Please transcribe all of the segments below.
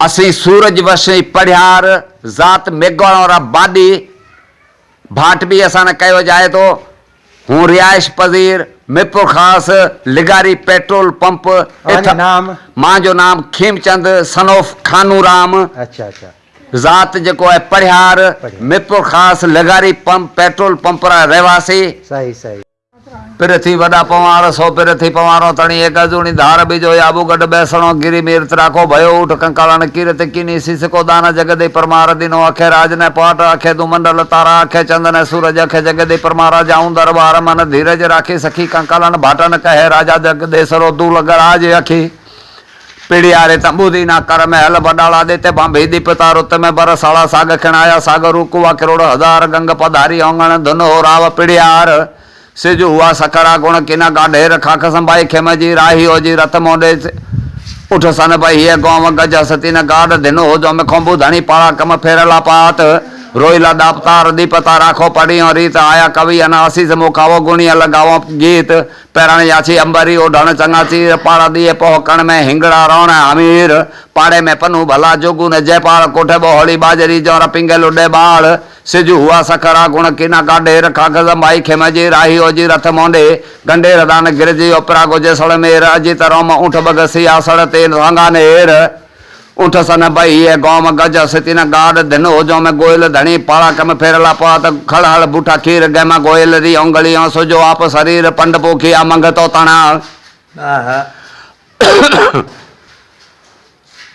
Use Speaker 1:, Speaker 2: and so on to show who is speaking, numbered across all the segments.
Speaker 1: असी सूरज वशी पढ़ियार ज़ात मेघवाणा बाडी भाट भी असा ने कहो जाए तो हूँ रिहाइश पजीर मिरपुर खास लिगारी पेट्रोल पंप
Speaker 2: नाम
Speaker 1: मां जो नाम खेमचंद सनोफ खानूराम।
Speaker 2: अच्छा अच्छा
Speaker 1: ज़ात जो है पढ़ियार मिरपुर खास लिगारी पंप पेट्रोल पंप रहवासी।
Speaker 2: सही सही
Speaker 1: पिरथी वडा पवार सो पिरथी पवारो तणी एक अजूनी धार बीजो याबू गड बैसणो गिरी मीरत राखो भयो उठ कंकालन कीरत किनी सिसको दाना जगदे परमार दिनो अखे राज ने पाट अखे दु मंडल तारा अखे चंद ने सूरज अखे जगदे परमारा जाऊं दरबार मन धीरज राखी सखी कंकालन भाटन कहे राजा जगदेसरो दू लगराज अखी पिड़ियारे तंबूदी ना कर महल बडाला देते बांभी दीप तारुत में बरसाला साग खिणाया सागर रुकुआ करोड़ हजार गंग पधारी ओंगण धुन हो राव पिड़ियार सिजु हुआ सकरा गुण किना गाढ़े रखा खसंबाई खेम जी राही हो जी रथ मोडे उठ सन भाई गौम गज सती न गाढ़ दिन हो जो में खोबू धनी पाड़ा कम फेरला पात रोईला दापतार दीपता राखो पड़ी और रीत आया कवि अनासी से मुखावो गुणिया लगावो गीत पैरण याची अंबरी ओढ़ण चंगा चीर पाड़ा दिए पोहकण में हिंगड़ा रोण अमीर पाड़े में पन्नू भला जोगू ने जयपाल कोठे बोहड़ी बाजरी जोर पिंगे लुडे बाल सिजु हुआ सकरा गुण किना गाढ़े रखा गजम्बाई खेम जी राही ओ जी रथ मोंडे गंडे रदान गिरजी ओपरा गोजे सड़ मेर अजित रोम उठ बगसी आसड़ तेल सांगा नेर उठ सन बही गौम गज सिति न गाढ़ दिन हो जो में गोयल धनी पाड़ा कम फेरला पात खड़हल बूठा खीर गैमा गोयल री उंगलियों सुजो आप शरीर पंड पोखिया मंग तो तना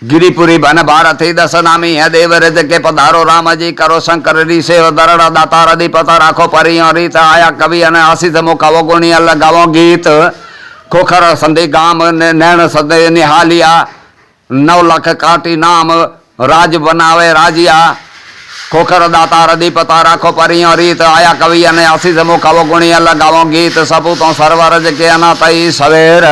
Speaker 1: गिरिपुरी बन भारती दस नामी है देव रिज के पधारो राम जी करो शंकर री सेव दरड़ा दाता रदी पता राखो परी रीत आया कवि अन आशीष मुखावो गुणिया लगावो गीत खोखर संधि गाम नैन सदे निहालिया 9 लाख काटी नाम राज बनावे राजिया खोखर दाता रदी पता राखो परी रीत आया कवि अन आशीष मुखावो गुणिया लगावो गीत सपूतों सरवरज के अनातई सवेर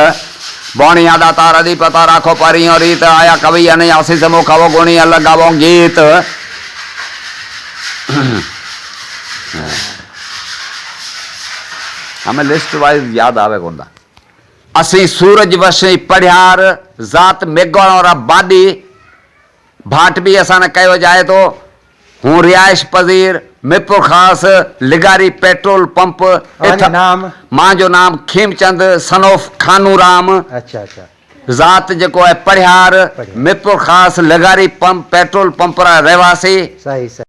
Speaker 1: बौणिया दाता रदी पता राखो परी रीत आया कवि अन आशीष मुखावो गुणिया लगावो गीत। हमें लिस्ट वाइज याद आवे कोंदा असी सूरज वशी पढ़ियार ज़ात मेघवाणा बाडी भाट भी असा ने कहो जाए तो हूँ रिहाइश पजीर मिरपुर खास लिगारी पेट्रोल पंप
Speaker 2: नाम
Speaker 1: मां जो नाम खेमचंद सनोफ खानूराम।
Speaker 2: अच्छा अच्छा
Speaker 1: ज़ात जो है पढ़ियार मिरपुर खास लिगारी पंप पेट्रोल पंप रहवासी।
Speaker 2: सही सही।